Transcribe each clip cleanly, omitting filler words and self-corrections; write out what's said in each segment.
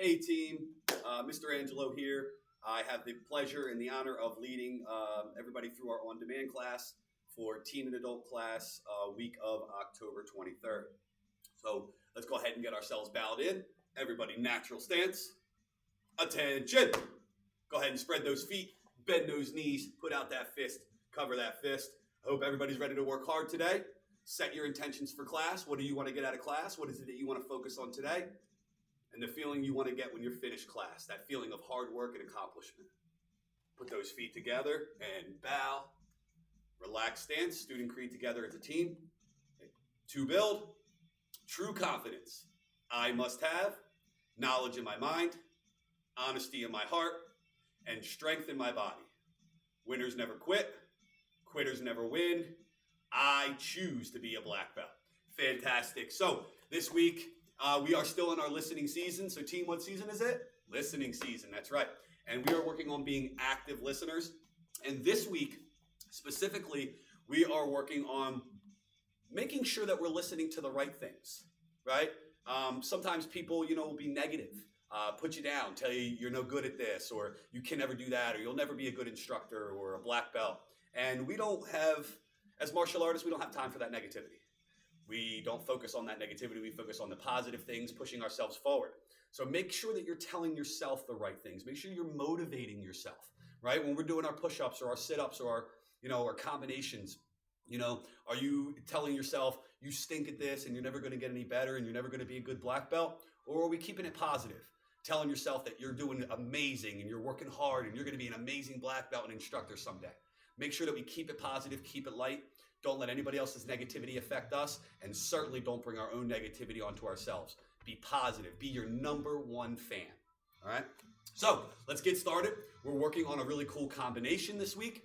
Hey team, Mr. Angelo here. I have the pleasure and the honor of leading everybody through our on-demand class for teen and adult class week of October 23rd. So let's go ahead and get ourselves bowed in. Everybody, natural stance. Attention. Go ahead and spread those feet, bend those knees, put out that fist, cover that fist. I hope everybody's ready to work hard today. Set your intentions for class. What do you want to get out of class? What is it that you want to focus on today? And the feeling you want to get when you're finished class, that feeling of hard work and accomplishment. Put those feet together and bow. Relaxed stance, student creed together as a team. To build, true confidence. I must have knowledge in my mind, honesty in my heart, and strength in my body. Winners never quit. Quitters never win. I choose to be a black belt. Fantastic. So this week, we are still in our listening season. So team, what season is it? Listening season, that's right. And we are working on being active listeners. And this week, specifically, we are working on making sure that we're listening to the right things, right? Sometimes people, will be negative, put you down, tell you you're no good at this, or you can never do that, or you'll never be a good instructor or a black belt. And we don't have, as martial artists, we don't have time for that negativity. We don't focus on that negativity. We focus on the positive things, pushing ourselves forward. So make sure that you're telling yourself the right things. Make sure you're motivating yourself, right? When we're doing our push-ups or our sit-ups or our combinations, are you telling yourself you stink at this and you're never going to get any better and you're never going to be a good black belt? Or are we keeping it positive? Telling yourself that you're doing amazing and you're working hard and you're going to be an amazing black belt and instructor someday. Make sure that we keep it positive, keep it light. Don't let anybody else's negativity affect us, and certainly don't bring our own negativity onto ourselves. Be positive. Be your number one fan. All right? So let's get started. We're working on a really cool combination this week,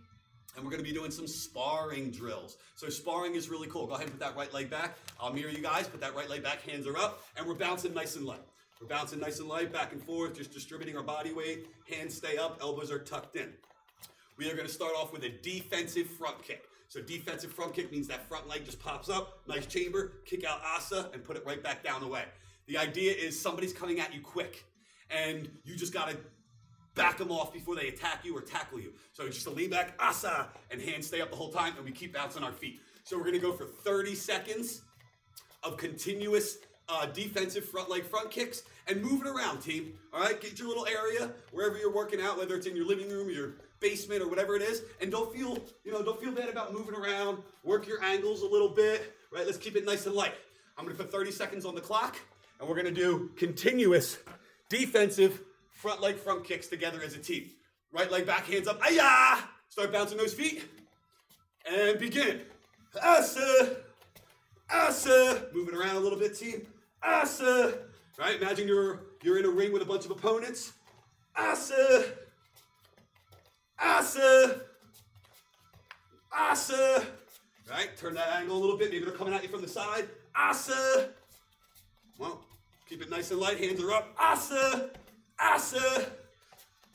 and we're going to be doing some sparring drills. So sparring is really cool. Go ahead and put that right leg back. I'll mirror you guys. Put that right leg back. Hands are up, and we're bouncing nice and light. We're bouncing nice and light, back and forth, just distributing our body weight. Hands stay up. Elbows are tucked in. We are going to start off with a defensive front kick. So defensive front kick means that front leg just pops up, nice chamber, kick out asa, and put it right back down the way. The idea is somebody's coming at you quick, and you just got to back them off before they attack you or tackle you. So just to lean back, asa, and hands stay up the whole time, and we keep bouncing our feet. So we're going to go for 30 seconds of continuous defensive front leg front kicks, and move it around, team. All right, get your little area wherever you're working out, whether it's in your living room or your basement or whatever it is, and don't feel bad about moving around. Work your angles a little bit, right? Let's keep it nice and light. I'm going to put 30 seconds on the clock, and we're going to do continuous defensive front leg front kicks together as a team. Right leg back, hands up, ayah! Start bouncing those feet, and begin. Asa, asa. Moving around a little bit, team. Asa. Right, imagine you're in a ring with a bunch of opponents. Asa. Asa. Asa. Right, turn that angle a little bit. Maybe they're coming at you from the side. Asa. Well, keep it nice and light. Hands are up. Asa. Asa.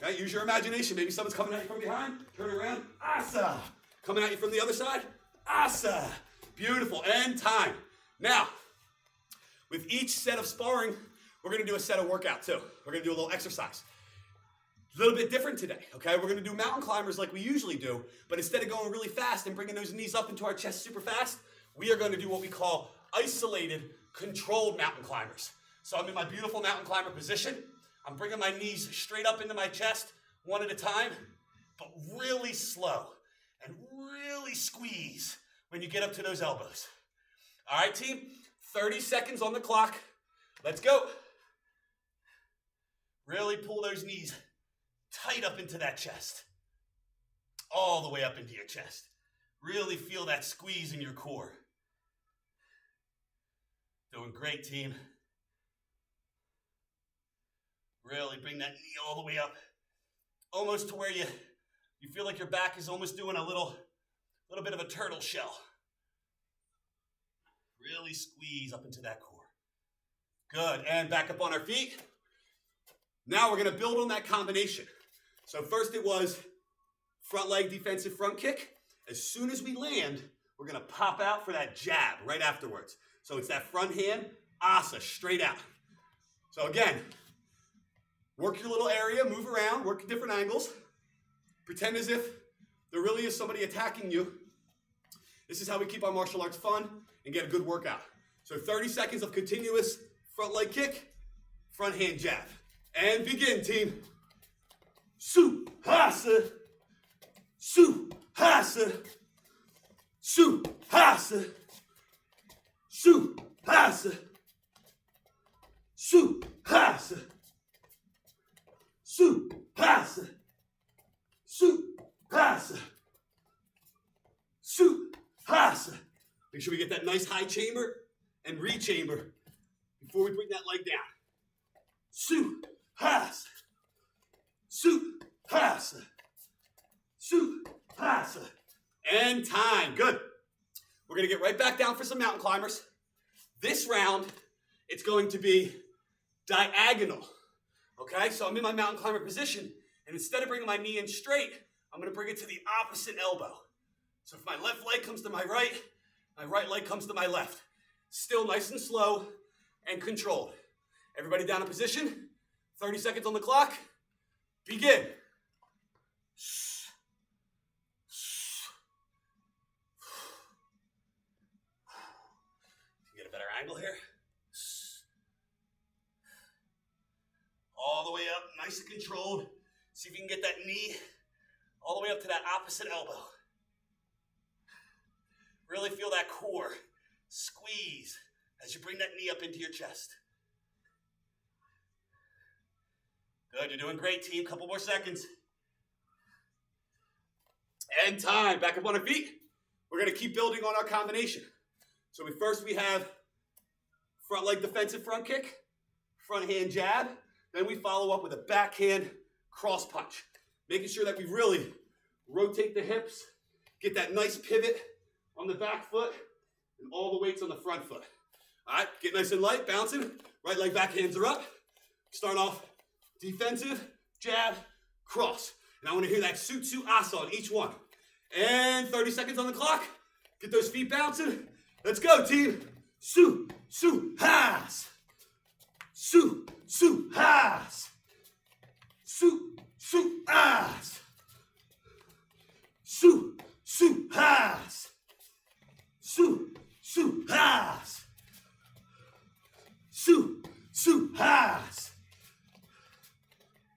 Right, use your imagination. Maybe someone's coming at you from behind. Turn around. Asa. Coming at you from the other side. Asa. Beautiful. And time. Now, with each set of sparring, we're going to do a set of workout too. We're going to do a little exercise. A little bit different today, okay? We're going to do mountain climbers like we usually do, but instead of going really fast and bringing those knees up into our chest super fast, we are going to do what we call isolated, controlled mountain climbers. So I'm in my beautiful mountain climber position. I'm bringing my knees straight up into my chest, one at a time, but really slow and really squeeze when you get up to those elbows. All right, team? 30 seconds on the clock. Let's go. Really pull those knees tight up into that chest. All the way up into your chest. Really feel that squeeze in your core. Doing great, team. Really bring that knee all the way up. Almost to where you feel like your back is almost doing a little bit of a turtle shell. Really squeeze up into that core. Good, and back up on our feet. Now we're going to build on that combination. So first it was front leg defensive front kick. As soon as we land, we're going to pop out for that jab right afterwards. So it's that front hand, asa, straight out. So again, Work your little area, move around, work at different angles. Pretend as if there really is somebody attacking you. This is how we keep our martial arts fun and get a good workout. So 30 seconds of continuous front leg kick, front hand jab. And begin, team. Su-hasa, su-hasa, su-hasa, su-hasa, su-hasa, su-hasa, su-hasa, su-hasa. Make sure we get that nice high chamber and re-chamber before we bring that leg down. Su-hasa, su-hasa, su-hasa. And time. Good. We're going to get right back down for some mountain climbers. This round, it's going to be diagonal. Okay, so I'm in my mountain climber position, and instead of bringing my knee in straight, I'm going to bring it to the opposite elbow. So if my left leg comes to my right leg comes to my left. Still nice and slow and controlled. Everybody down in position. 30 seconds on the clock. Begin. Get a better angle here. All the way up, nice and controlled. See if you can get that knee all the way up to that opposite elbow. Really feel that core squeeze as you bring that knee up into your chest. Good, you're doing great, team. Couple more seconds. And time. Back up on our feet. We're going to keep building on our combination. So we have front leg defensive front kick, front hand jab. Then we follow up with a backhand cross punch. Making sure that we really rotate the hips, get that nice pivot on the back foot, and all the weights on the front foot. All right, get nice and light, bouncing. Right leg back, hands are up. Start off defensive, jab, cross. And I want to hear that su-su-asa on each one. And 30 seconds on the clock. Get those feet bouncing. Let's go, team. Su-su-has. Su-su-has. Su-su-has. Su-su-has. Su-su-has. Su-su-has.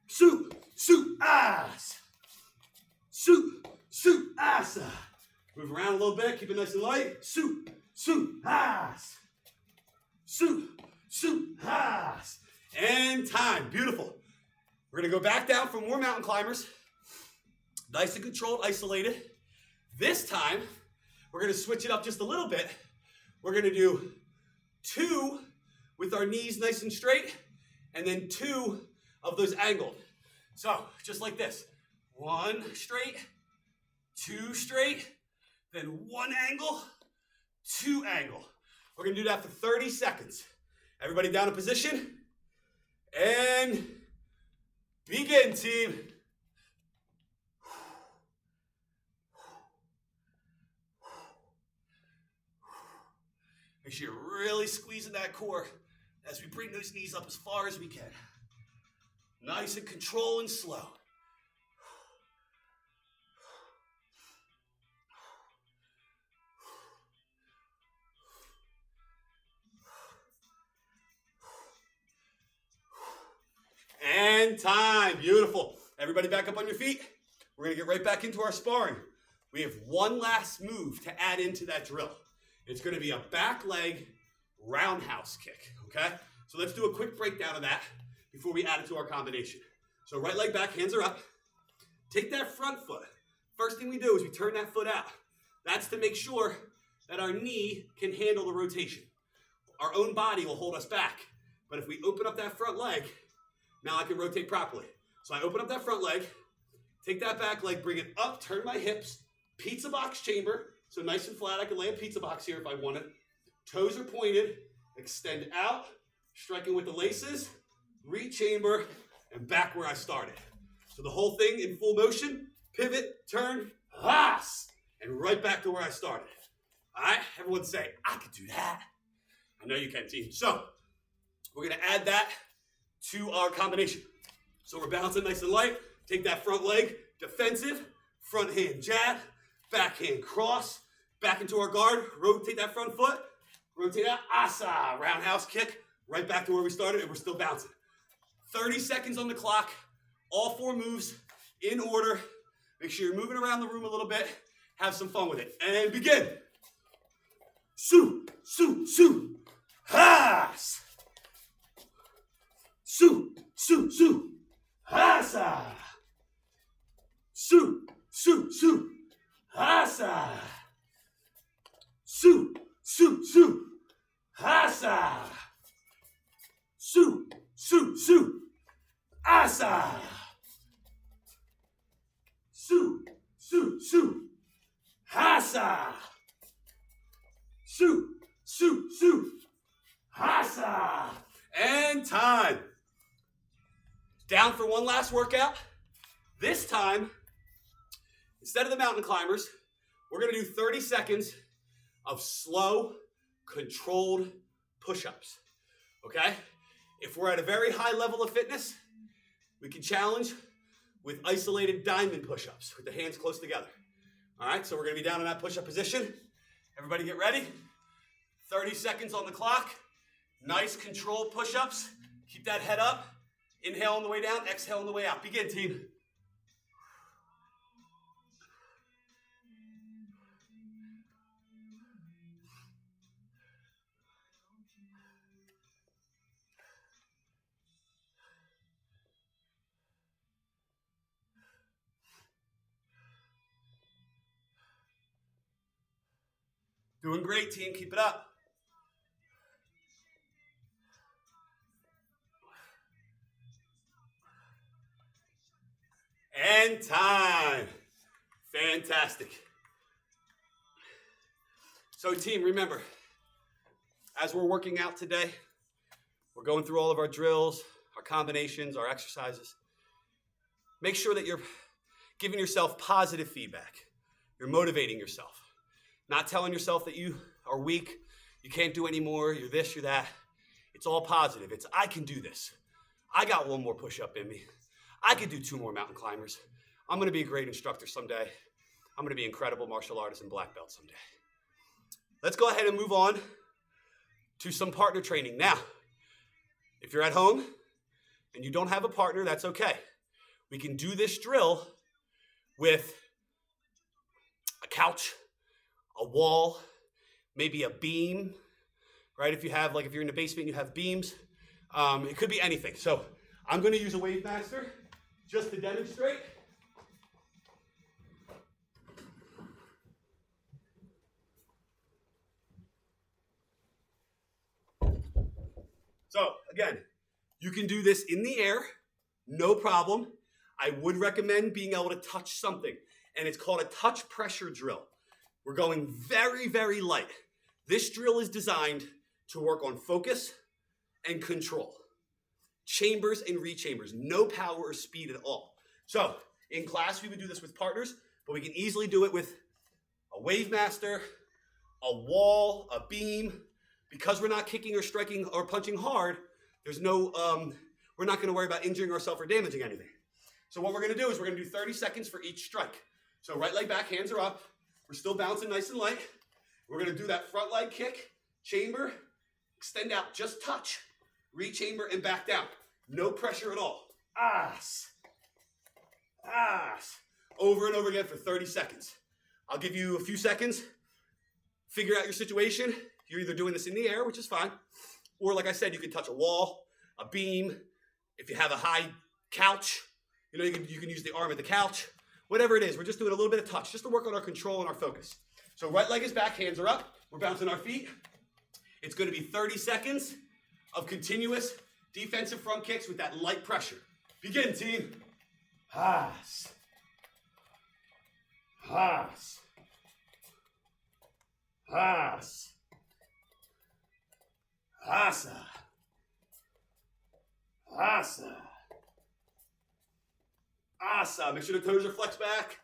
Su-su-has. Su-su-asa. Move around a little bit, keep it nice and light. Su-su-has. Su-su-has. And time. Beautiful. We're going to go back down for more mountain climbers. Nice and controlled, isolated. This time, we're going to switch it up just a little bit. We're going to do 2 with our knees nice and straight, and then 2 of those angled. So, just like this. 1 straight, 2 straight, then 1 angle, 2 angle. We're going to do that for 30 seconds. Everybody down in position. And begin, team. Make sure you're really squeezing that core as we bring those knees up as far as we can. Nice and control and slow. And time. Beautiful. Everybody back up on your feet. We're going to get right back into our sparring. We have one last move to add into that drill. It's going to be a back leg roundhouse kick, okay? So let's do a quick breakdown of that before we add it to our combination. So right leg back, hands are up. Take that front foot. First thing we do is we turn that foot out. That's to make sure that our knee can handle the rotation. Our own body will hold us back. But if we open up that front leg, now I can rotate properly. So I open up that front leg, take that back leg, bring it up, turn my hips, pizza box chamber. So nice and flat, I can lay a pizza box here if I wanted. Toes are pointed, extend out, striking with the laces, re-chamber, and back where I started. So the whole thing in full motion, pivot, turn, has, and right back to where I started. All right, everyone say, I could do that. I know you can, team. So we're gonna add that to our combination. So we're bouncing nice and light. Take that front leg, defensive, front hand jab, back hand cross, back into our guard, rotate that front foot, rotate out, asa, roundhouse kick, right back to where we started, and we're still bouncing. 30 seconds on the clock, all 4 moves in order. Make sure you're moving around the room a little bit. Have some fun with it. And begin. Su, su, su. Has. Su, su, su. Hasa. Su, su, su. Hasa. Su, su, su. Hasa. Su, su, su. Asa. Su, su, su. Hasa. Su, su, su. Hasa. And time. Down for one last workout. This time, instead of the mountain climbers, we're going to do 30 seconds of slow, controlled push-ups. Okay? If we're at a very high level of fitness, we can challenge with isolated diamond push-ups with the hands close together. All right, so we're going to be down in that push-up position. Everybody get ready. 30 seconds on the clock. Nice controlled push-ups. Keep that head up. Inhale on the way down, exhale on the way out. Begin, team. Doing great, team. Keep it up. And time. Fantastic. So, team, remember, as we're working out today, we're going through all of our drills, our combinations, our exercises. Make sure that you're giving yourself positive feedback. You're motivating yourself. Not telling yourself that you are weak, you can't do anymore, you're this, you're that. It's all positive. It's, I can do this. I got 1 more push-up in me. I could do 2 more mountain climbers. I'm going to be a great instructor someday. I'm going to be an incredible martial artist and black belt someday. Let's go ahead and move on to some partner training. Now, if you're at home and you don't have a partner, that's okay. We can do this drill with a couch, a wall, maybe a beam, right? If you're in the basement, you have beams. It could be anything. So I'm going to use a Wave Master just to demonstrate. So again, you can do this in the air, no problem. I would recommend being able to touch something, and it's called a touch pressure drill. We're going very, very light. This drill is designed to work on focus and control. Chambers and rechambers, no power or speed at all. So in class, we would do this with partners, but we can easily do it with a Wave Master, a wall, a beam. Because we're not kicking or striking or punching hard, we're not going to worry about injuring ourselves or damaging anything. So what we're going to do is we're going to do 30 seconds for each strike. So right leg back, hands are up. We're still bouncing nice and light. We're going to do that front leg kick, chamber, extend out, just touch, re-chamber and back down. No pressure at all. As. Over and over again for 30 seconds. I'll give you a few seconds. Figure out your situation. You're either doing this in the air, which is fine, or like I said, you can touch a wall, a beam. If you have a high couch, you can use the arm of the couch. Whatever it is, we're just doing a little bit of touch, just to work on our control and our focus. So right leg is back, hands are up. We're bouncing our feet. It's going to be 30 seconds of continuous defensive front kicks with that light pressure. Begin, team. Has. Asa. Make sure the toes are flexed back.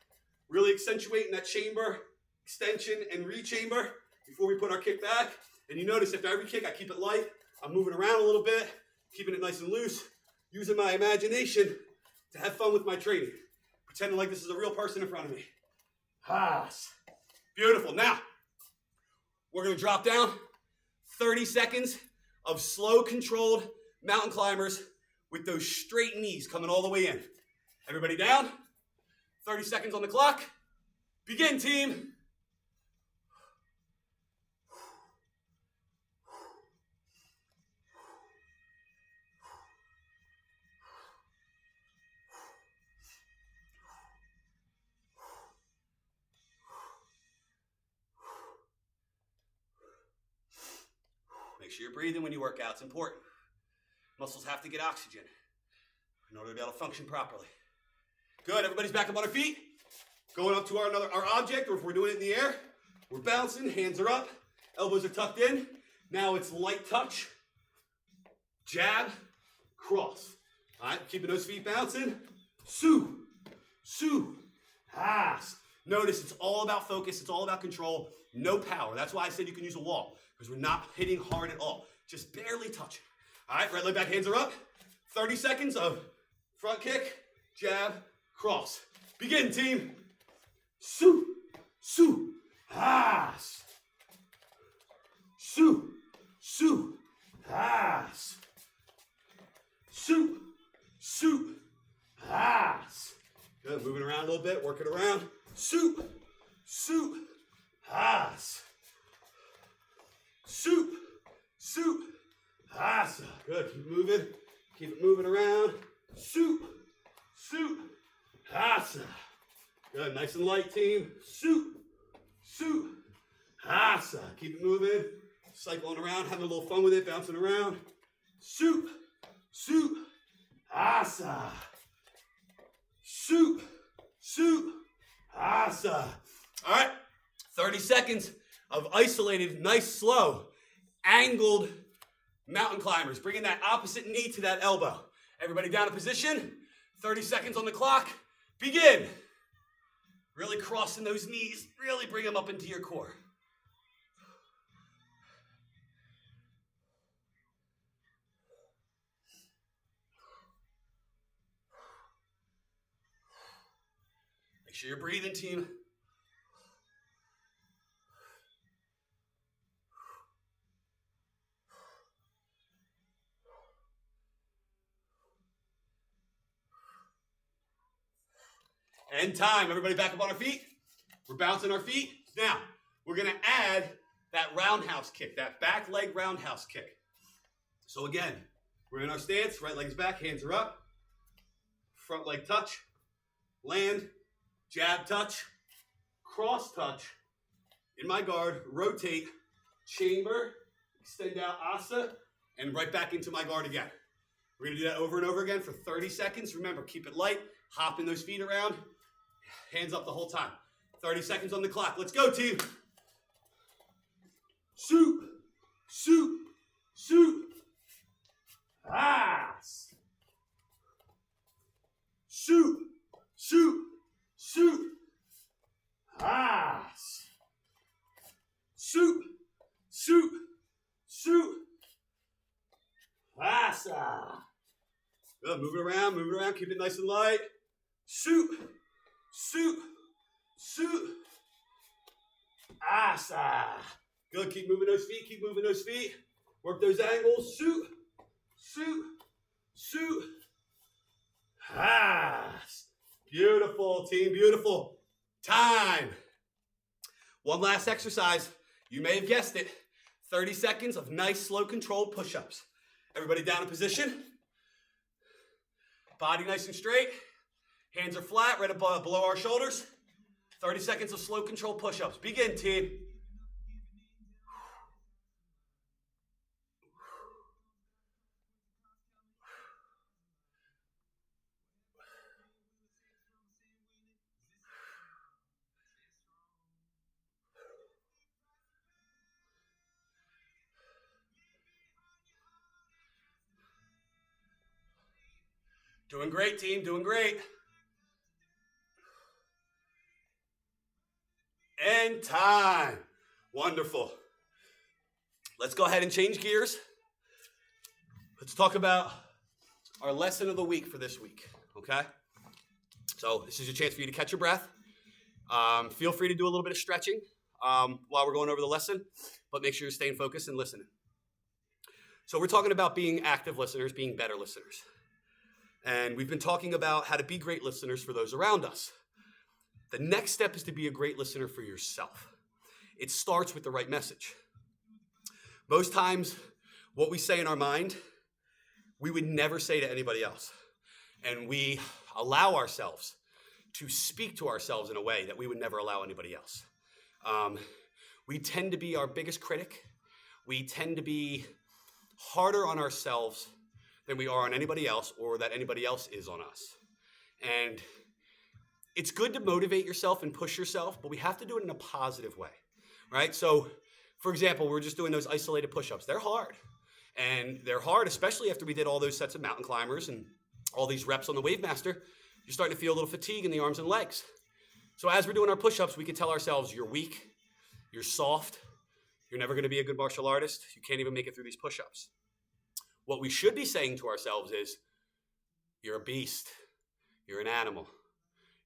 Really accentuating that chamber, extension and re-chamber before we put our kick back. And you notice after every kick, I keep it light. I'm moving around a little bit, keeping it nice and loose, using my imagination to have fun with my training, pretending like this is a real person in front of me. Beautiful. Now, we're going to drop down. 30 seconds of slow, controlled mountain climbers with those straight knees coming all the way in. Everybody down. 30 seconds on the clock. Begin, team. Make sure you're breathing when you work out. It's important. Muscles have to get oxygen in order to be able to function properly. Good. Everybody's back up on our feet. Going up to our object, or if we're doing it in the air, we're bouncing. Hands are up. Elbows are tucked in. Now it's light touch. Jab. Cross. All right. Keeping those feet bouncing. Su. Su. Has. Notice it's all about focus. It's all about control. No power. That's why I said you can use a wall, because we're not hitting hard at all. Just barely touching. All right, right leg back, hands are up. 30 seconds of front kick, jab, cross. Begin, team. Su, su, has. Su, su, has. Su, su, has. Good, moving around a little bit, working around. Su, su, has. Su, su, hasa. Good, keep moving. Keep it moving around. Su, su, hasa. Good, nice and light, team. Su, su, hasa. Keep it moving. Cycling around, having a little fun with it, bouncing around. Su, su, hasa. Su, su, hasa. All right, 30 seconds of isolated, nice, slow, angled mountain climbers. Bringing that opposite knee to that elbow. Everybody down in position. 30 seconds on the clock. Begin. Really crossing those knees. Really bring them up into your core. Make sure you're breathing, team. And time. Everybody back up on our feet. We're bouncing our feet. Now, we're going to add that roundhouse kick, that back leg roundhouse kick. So again, we're in our stance. Right leg's back, hands are up. Front leg touch. Land. Jab touch. Cross touch. In my guard, rotate. Chamber. Extend out asa. And right back into my guard again. We're going to do that over and over again for 30 seconds. Remember, keep it light. Hopping those feet around. Hands up the whole time. 30 seconds on the clock. Let's go, team. Shoot, shoot, shoot. Pass. Shoot, shoot, shoot. Pass. Shoot, shoot, shoot. Pass. Good, moving around, keep it nice and light. Shoot, shoot, shoot. Asa. Good, keep moving those feet, Work those angles. Shoot, shoot, shoot. Pass. Beautiful, team, beautiful. Time. One last exercise. You may have guessed it. 30 seconds of nice, slow, controlled push-ups. Everybody down in position. Body nice and straight. Hands are flat, right above, below our shoulders. 30 seconds of slow control push-ups. Begin, team. Doing great, team, doing great. And time. Wonderful. Let's go ahead and change gears. Let's talk about our lesson of the week for this week, okay? So this is your chance for you to catch your breath. Feel free to do a little bit of stretching while we're going over the lesson, but make sure you're staying focused and listening. So we're talking about being active listeners, being better listeners. And we've been talking about how to be great listeners for those around us. The next step is to be a great listener for yourself. It starts with the right message. Most times, what we say in our mind, we would never say to anybody else. And we allow ourselves to speak to ourselves in a way that we would never allow anybody else. We tend to be our biggest critic. We tend to be harder on ourselves than we are on anybody else, or that anybody else is on us. And it's good to motivate yourself and push yourself, but we have to do it in a positive way, right? So, for example, we're just doing those isolated push-ups. They're hard. And they're hard, especially after we did all those sets of mountain climbers and all these reps on the Wavemaster. You're starting to feel a little fatigue in the arms and legs. So as we're doing our push-ups, we can tell ourselves, you're weak, you're soft, you're never going to be a good martial artist, you can't even make it through these push-ups. What we should be saying to ourselves is, you're a beast, you're an animal,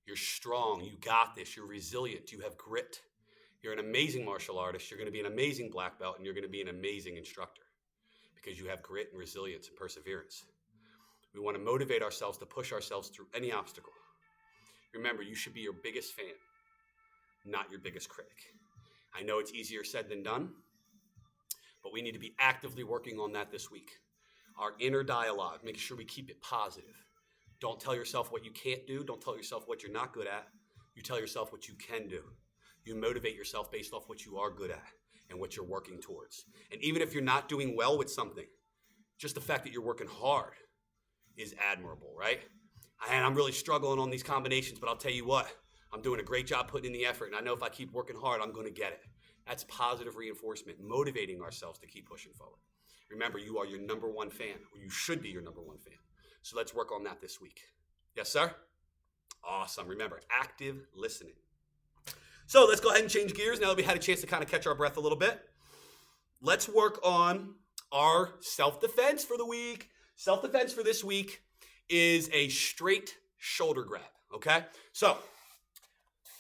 you're strong, you got this, you're resilient, you have grit, you're an amazing martial artist, you're going to be an amazing black belt, and you're going to be an amazing instructor because you have grit and resilience and perseverance. We want to motivate ourselves to push ourselves through any obstacle. Remember, you should be your biggest fan, not your biggest critic. I know it's easier said than done, but we need to be actively working on that this week. Our inner dialogue, making sure we keep it positive. Don't tell yourself what you can't do. Don't tell yourself what you're not good at. You tell yourself what you can do. You motivate yourself based off what you are good at and what you're working towards. And even if you're not doing well with something, just the fact that you're working hard is admirable, right? And I'm really struggling on these combinations, but I'll tell you what, I'm doing a great job putting in the effort, and I know if I keep working hard, I'm going to get it. That's positive reinforcement, motivating ourselves to keep pushing forward. Remember, you are your number one fan, or you should be your number one fan. So let's work on that this week. Yes, sir? Awesome. Remember, active listening. So let's go ahead and change gears now that we had a chance to kind of catch our breath a little bit. Let's work on our self-defense for the week. Self-defense for this week is a straight shoulder grab, okay? So,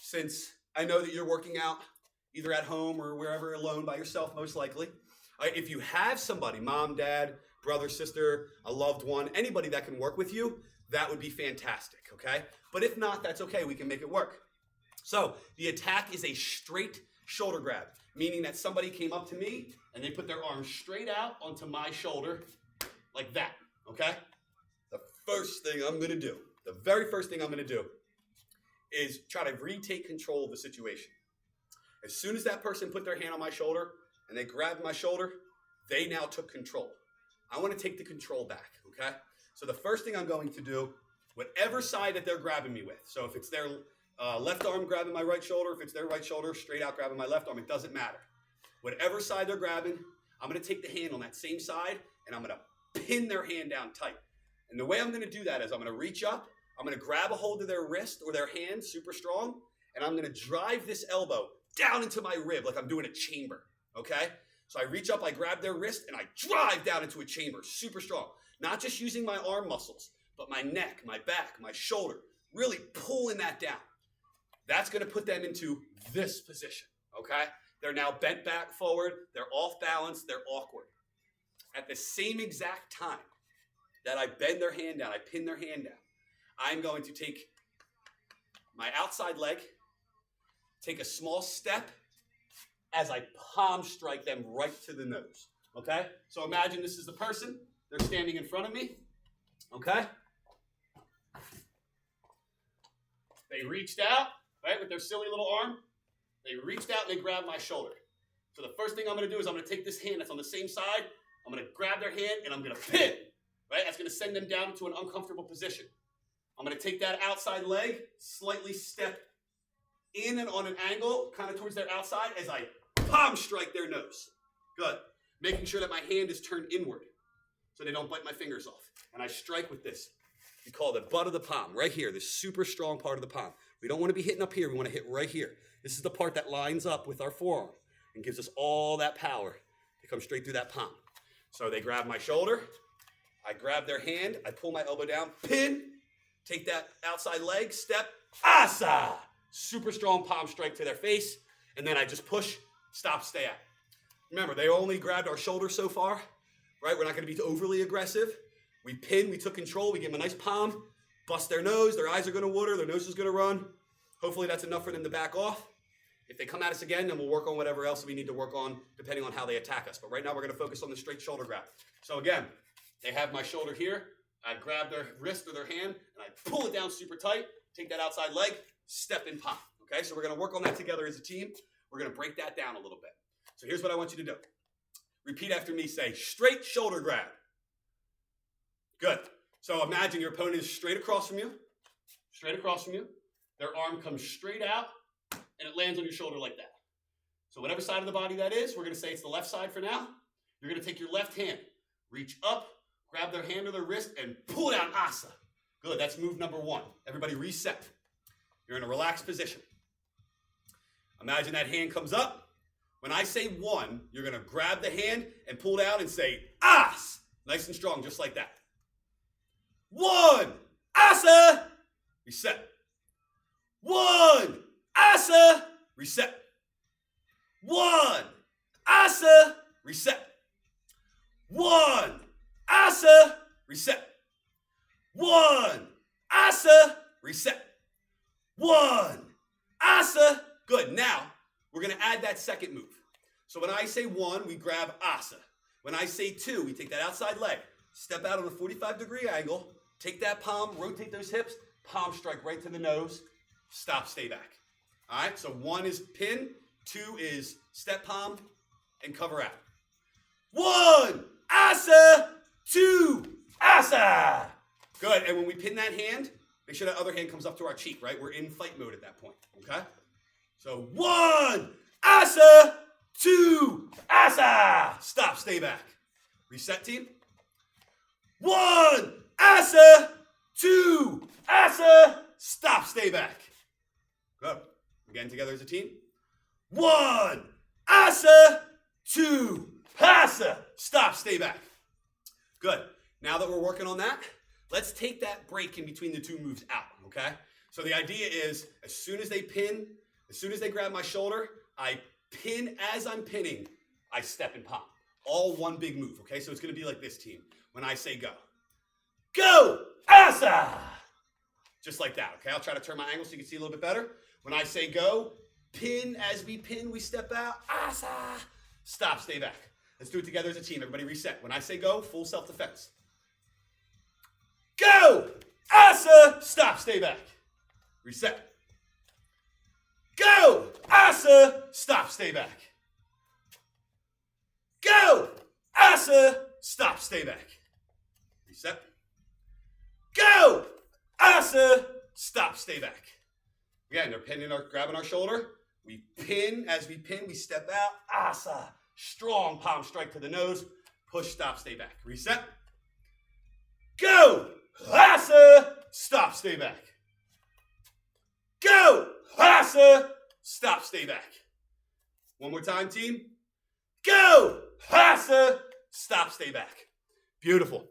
since I know that you're working out either at home or wherever alone by yourself, most likely, if you have somebody, mom, dad, brother, sister, a loved one, anybody that can work with you, that would be fantastic, okay? But if not, that's okay. We can make it work. So, the attack is a straight shoulder grab, meaning that somebody came up to me and they put their arm straight out onto my shoulder like that, okay? The first thing I'm going to do, the very first thing I'm going to do is try to retake control of the situation. As soon as that person put their hand on my shoulder and they grabbed my shoulder, they now took control. I want to take the control back, okay? So the first thing I'm going to do, whatever side that they're grabbing me with, so if it's their left arm grabbing my right shoulder, if it's their right shoulder straight out grabbing my left arm, it doesn't matter. Whatever side they're grabbing, I'm going to take the hand on that same side and I'm going to pin their hand down tight. And the way I'm going to do that is I'm going to reach up, I'm going to grab a hold of their wrist or their hand super strong, and I'm going to drive this elbow down into my rib like I'm doing a chamber, okay? So I reach up, I grab their wrist, and I drive down into a chamber super strong. Not just using my arm muscles, but my neck, my back, my shoulder, really pulling that down. That's going to put them into this position, okay? They're now bent back forward, they're off balance, they're awkward. At the same exact time that I bend their hand down, I pin their hand down, I'm going to take my outside leg, take a small step as I palm strike them right to the nose, okay? So imagine this is the person, they're standing in front of me, okay? They reached out, right, with their silly little arm. They reached out and they grabbed my shoulder. So the first thing I'm going to do is I'm going to take this hand that's on the same side, I'm going to grab their hand and I'm going to pin, right? That's going to send them down into an uncomfortable position. I'm going to take that outside leg, slightly step in and on an angle, kind of towards their outside as I palm strike their nose. Good. Making sure that my hand is turned inward so they don't bite my fingers off. And I strike with this. We call it the butt of the palm, right here, this super strong part of the palm. We don't want to be hitting up here. We want to hit right here. This is the part that lines up with our forearm and gives us all that power to come straight through that palm. So they grab my shoulder. I grab their hand. I pull my elbow down, pin, take that outside leg, step, asa. Super strong palm strike to their face, and then I just push, stop, stay out. Remember, they only grabbed our shoulder so far, right? We're not going to be overly aggressive. We pinned, we took control, we give them a nice palm, bust their nose, their eyes are going to water, their nose is going to run. Hopefully that's enough for them to back off. If they come at us again, then we'll work on whatever else we need to work on depending on how they attack us. But right now we're going to focus on the straight shoulder grab. So again, they have my shoulder here. I grab their wrist or their hand, and I pull it down super tight, take that outside leg, step and pop. Okay, so we're going to work on that together as a team. We're going to break that down a little bit. So here's what I want you to do. Repeat after me. Say, straight shoulder grab. Good. So imagine your opponent is straight across from you. Straight across from you. Their arm comes straight out, and it lands on your shoulder like that. So whatever side of the body that is, we're going to say it's the left side for now. You're going to take your left hand, reach up, grab their hand or their wrist, and pull down asa. Good. That's move number one. Everybody reset. You're in a relaxed position. Imagine that hand comes up. When I say one, you're going to grab the hand and pull down and say, as. Nice and strong, just like that. One, asa, reset. One, asa, reset. One, asa, reset. One, asa, reset. One, asa, reset. One, asa. Good. Now, we're going to add that second move. So when I say one, we grab asa. When I say two, we take that outside leg, step out on a 45-degree angle, take that palm, rotate those hips, palm strike right to the nose, stop, stay back. All right, so one is pin, two is step palm, and cover out. One, asa, two, asa. Good, and when we pin that hand, make sure that other hand comes up to our cheek, right? We're in fight mode at that point, okay? So one, asa, two, asa. Stop, stay back. Reset, team. One, asa, two, asa. Stop, stay back. Good. Again, together as a team. One, asa, two, asa. Stop, stay back. Good. Now that we're working on that, let's take that break in between the two moves out, okay? So the idea is, as soon as they pin, as soon as they grab my shoulder, I pin as I'm pinning, I step and pop. All one big move, okay? So it's going to be like this, team. When I say go. Go! Asa! Just like that, okay? I'll try to turn my angle so you can see a little bit better. When I say go, pin as we pin, we step out. Asa! Stop, stay back. Let's do it together as a team. Everybody reset. When I say go, full self-defense. Go! Asa! Stop, stay back. Reset. Go! Asa! Stop, stay back. Go! Asa! Stop, stay back. Reset. Go! Asa! Stop, stay back. Again, they're pinning grabbing our shoulder. We pin. As we pin, we step out. Asa! Strong palm strike to the nose. Push, stop, stay back. Reset. Go! Asa! Stop, stay back. Go! Asa! Stop, stay back. One more time, team. Go! Asa! Stop, stay back. Beautiful.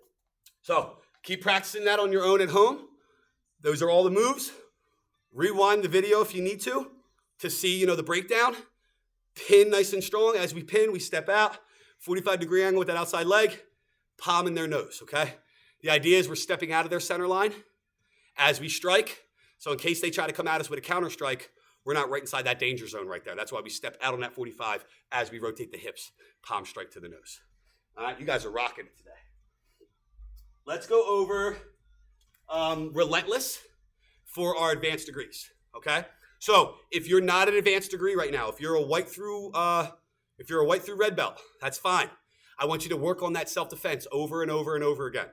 So keep practicing that on your own at home. Those are all the moves. Rewind the video if you need to see, the breakdown. Pin nice and strong. As we pin, we step out. 45-degree angle with that outside leg. Palm in their nose, okay? The idea is we're stepping out of their center line as we strike. So in case they try to come at us with a counter strike, we're not right inside that danger zone right there. That's why we step out on that 45 as we rotate the hips. Palm strike to the nose. All right, you guys are rocking it today. Let's go over relentless for our advanced degrees, okay? So if you're not an advanced degree right now, if you're a white through red belt, that's fine. I want you to work on that self-defense over and over and over again.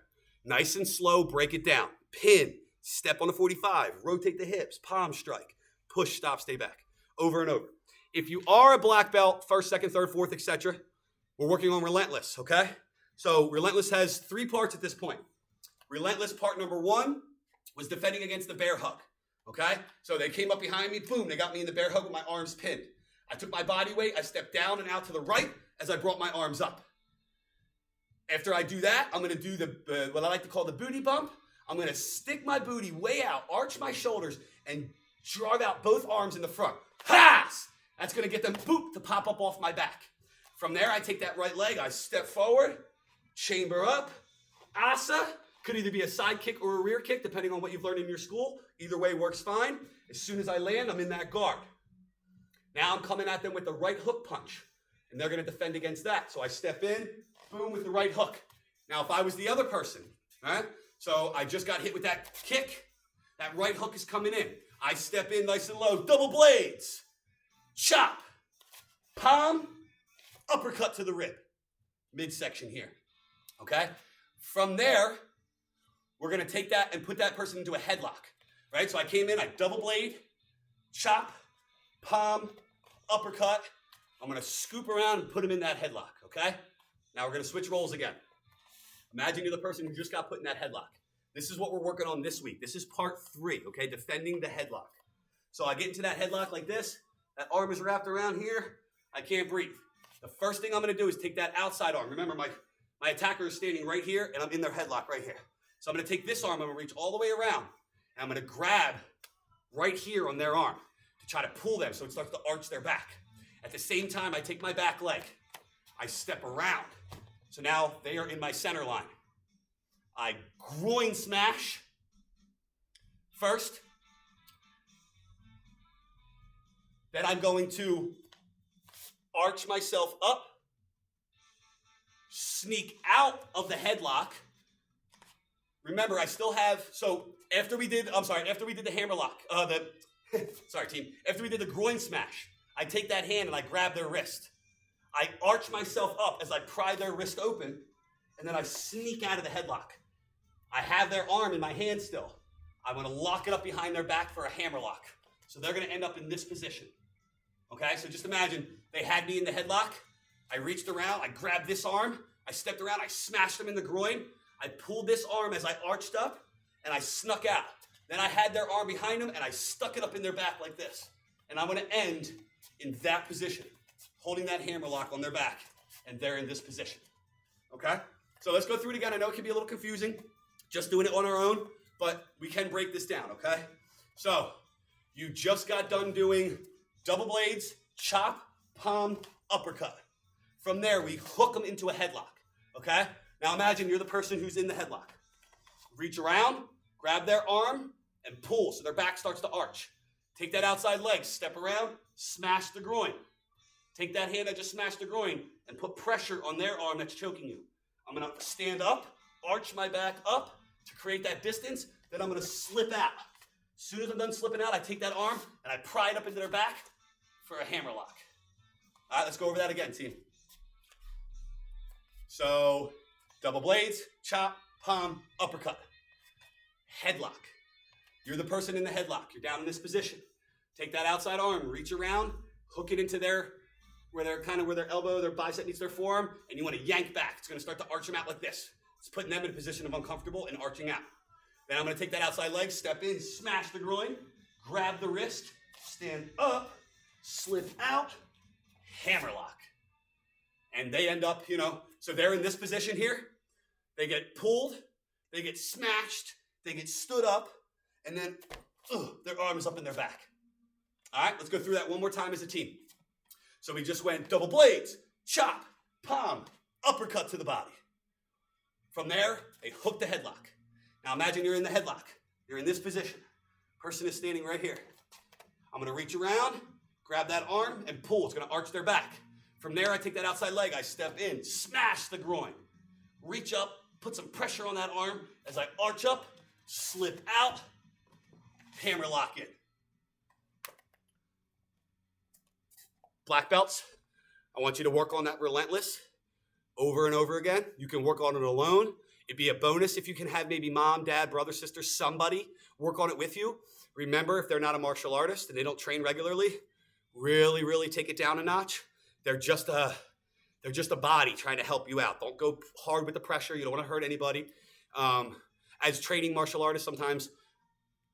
Nice and slow, break it down. Pin, step on the 45, rotate the hips, palm strike, push, stop, stay back, over and over. If you are a black belt, first, second, third, fourth, etc., we're working on relentless, okay? So relentless has 3 parts at this point. Relentless part number 1 was defending against the bear hug, okay? So they came up behind me, boom, they got me in the bear hug with my arms pinned. I took my body weight, I stepped down and out to the right as I brought my arms up. After I do that, I'm going to do what I like to call the booty bump. I'm going to stick my booty way out, arch my shoulders, and drive out both arms in the front. Pass! That's going to get them, boop, to pop up off my back. From there, I take that right leg, I step forward, chamber up, asa. Could either be a side kick or a rear kick, depending on what you've learned in your school. Either way works fine. As soon as I land, I'm in that guard. Now I'm coming at them with the right hook punch, and they're going to defend against that. So I step in, boom, with the right hook. Now, if I was the other person, right? So I just got hit with that kick. That right hook is coming in. I step in nice and low, double blades, chop, palm, uppercut to the rib, midsection here, okay? From there, we're going to take that and put that person into a headlock, right? So I came in, I double blade, chop, palm, uppercut. I'm going to scoop around and put him in that headlock, okay? Now we're going to switch roles again. Imagine you're the person who just got put in that headlock. This is what we're working on this week. This is part 3, okay? Defending the headlock. So I get into that headlock like this. That arm is wrapped around here. I can't breathe. The first thing I'm going to do is take that outside arm. Remember, my attacker is standing right here, and I'm in their headlock right here. So I'm going to take this arm, I'm going to reach all the way around, and I'm going to grab right here on their arm to try to pull them so it starts to arch their back. At the same time, I take my back leg. I step around. So now they are in my center line. I groin smash first. Then I'm going to arch myself up, sneak out of the headlock. Remember, I still have, so after we did the hammer lock, after we did the groin smash, I take that hand and I grab their wrist. I arch myself up as I pry their wrist open, and then I sneak out of the headlock. I have their arm in my hand still. I'm going to lock it up behind their back for a hammer lock. So they're going to end up in this position. Okay, so just imagine they had me in the headlock. I reached around, I grabbed this arm, I stepped around, I smashed them in the groin. I pulled this arm as I arched up, and I snuck out. Then I had their arm behind them, and I stuck it up in their back like this. And I'm going to end in that position, holding that hammer lock on their back, and they're in this position. Okay? So let's go through it again. I know it can be a little confusing, just doing it on our own, but we can break this down, okay? So you just got done doing double blades, chop, palm, uppercut. From there, we hook them into a headlock, okay? Now imagine you're the person who's in the headlock. Reach around, grab their arm, and pull so their back starts to arch. Take that outside leg, step around, smash the groin. Take that hand that just smashed the groin and put pressure on their arm that's choking you. I'm going to stand up, arch my back up to create that distance, then I'm going to slip out. As soon as I'm done slipping out, I take that arm and I pry it up into their back for a hammer lock. All right, let's go over that again, team. So, double blades, chop, palm, uppercut. Headlock. You're the person in the headlock. You're down in this position. Take that outside arm, reach around, hook it into where their elbow, their bicep meets their forearm, and you want to yank back. It's going to start to arch them out like this. It's putting them in a position of uncomfortable and arching out. Then I'm going to take that outside leg, step in, smash the groin, grab the wrist, stand up, slip out, hammer lock. And they end up, so they're in this position here. They get pulled, they get smashed, they get stood up, and then their arm is up in their back. All right, let's go through that one more time as a team. So we just went double blades, chop, palm, uppercut to the body. From there, they hook the headlock. Now imagine you're in the headlock. You're in this position. Person is standing right here. I'm going to reach around, grab that arm, and pull. It's going to arch their back. From there, I take that outside leg. I step in, smash the groin. Reach up, put some pressure on that arm as I arch up, slip out, hammer lock in. Black belts, I want you to work on that relentless over and over again. You can work on it alone. It'd be a bonus if you can have maybe mom, dad, brother, sister, somebody work on it with you. Remember, if they're not a martial artist and they don't train regularly, really, really take it down a notch. They're just a body trying to help you out. Don't go hard with the pressure. You don't want to hurt anybody. As training martial artists, sometimes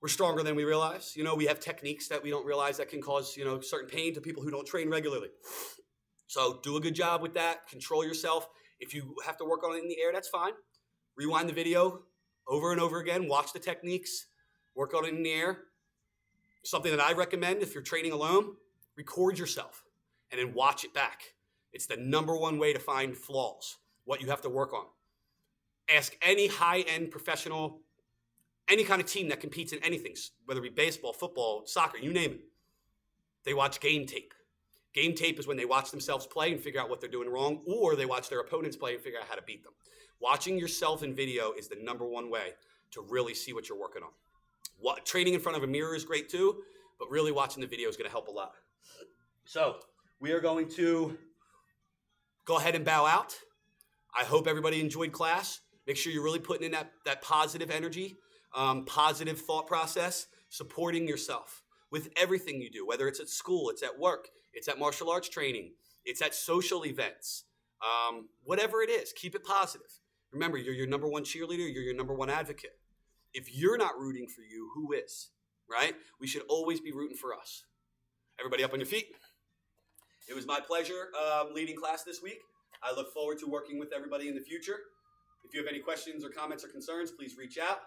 we're stronger than we realize. We have techniques that we don't realize that can cause, certain pain to people who don't train regularly. So do a good job with that. Control yourself. If you have to work on it in the air, that's fine. Rewind the video, over and over again. Watch the techniques, work on it in the air. Something that I recommend if you're training alone, record yourself and then watch it back. It's the number one way to find flaws, what you have to work on. Ask any high-end professional, any kind of team that competes in anything, whether it be baseball, football, soccer, you name it. They watch game tape. Game tape is when they watch themselves play and figure out what they're doing wrong, or they watch their opponents play and figure out how to beat them. Watching yourself in video is the number one way to really see what you're working on. Training in front of a mirror is great too, but really watching the video is going to help a lot. So we are going to go ahead and bow out. I hope everybody enjoyed class. Make sure you're really putting in that positive energy, positive thought process, supporting yourself with everything you do, whether it's at school, it's at work, it's at martial arts training, it's at social events, whatever it is, keep it positive. Remember, you're your number one cheerleader, you're your number one advocate. If you're not rooting for you, who is, right? We should always be rooting for us. Everybody up on your feet. It was my pleasure leading class this week. I look forward to working with everybody in the future. If you have any questions or comments or concerns, please reach out.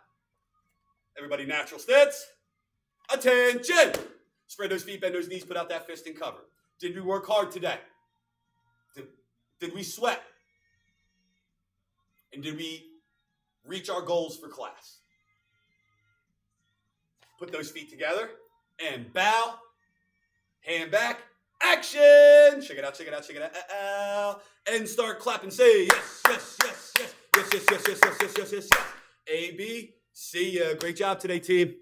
Everybody, natural stance. Attention! Spread those feet, bend those knees, put out that fist and cover. Did we work hard today? Did we sweat? And did we reach our goals for class? Put those feet together and bow. Hand back. Action! Check it out, check it out, check it out. And start clapping. Say yes, yes, yes, yes, yes, yes, yes, yes, yes, yes, yes, yes. A, B, C ya. Great job today, team.